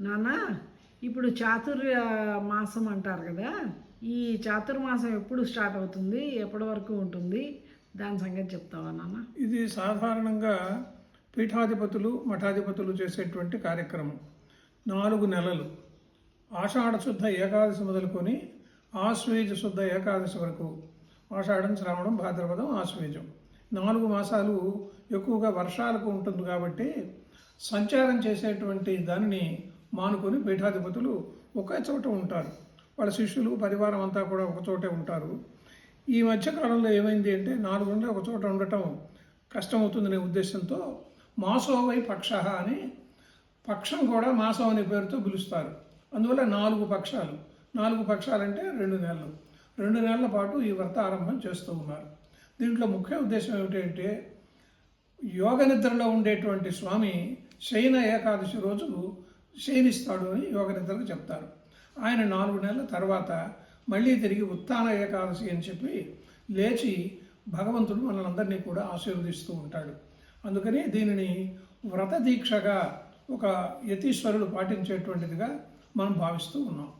నాన్న, ఇప్పుడు చాతుర్య మాసం అంటారు కదా, ఈ చాతుర్మాసం ఎప్పుడు స్టార్ట్ అవుతుంది, ఎప్పటి వరకు ఉంటుంది, దాని సంగతి చెప్తావా నాన్న? ఇది సాధారణంగా పీఠాధిపతులు మఠాధిపతులు చేసేటువంటి కార్యక్రమం. 4 నెలలు, ఆషాఢ శుద్ధ ఏకాదశి మొదలుకొని ఆశ్వేజ శుద్ధ ఏకాదశి వరకు, ఆషాఢం, శ్రావణం, భాద్రపదం, ఆశ్వేజం 4 మాసాలు ఎక్కువగా వర్షాలకు ఉంటుంది కాబట్టి సంచారం చేసేటువంటి దానిని మానుకొని పీఠాధిపతులు ఒకే చోట ఉంటారు. వాళ్ళ శిష్యులు పరివారం అంతా కూడా ఒక చోటే ఉంటారు. ఈ మధ్యకాలంలో ఏమైంది అంటే 4 నెలలు ఒక చోట ఉండటం కష్టమవుతుందనే ఉద్దేశంతో మాసోవై పక్ష అని, పక్షం కూడా మాసం అనే పేరుతో పిలుస్తారు. అందువల్ల 4 పక్షాలు. 4 పక్షాలంటే 2 నెలలు. 2 నెలల పాటు ఈ వ్రత ఆరంభం చేస్తూ ఉన్నారు. దీంట్లో ముఖ్య ఉద్దేశం ఏమిటంటే యోగ నిద్రలో ఉండేటువంటి స్వామి శయన ఏకాదశి రోజు శయనిస్తాడు అని యోగ నిద్రకు చెప్తారు. ఆయన 4 నెలల తర్వాత మళ్ళీ తిరిగి ఉత్థాన ఏకాదశి అని చెప్పి లేచి భగవంతుడు మనలందరినీ కూడా ఆశీర్వదిస్తూ ఉంటాడు. అందుకని దీనిని వ్రత దీక్షగా ఒక యతీశ్వరులు పాటించేటువంటిదిగా మనం భావిస్తూ ఉన్నాం.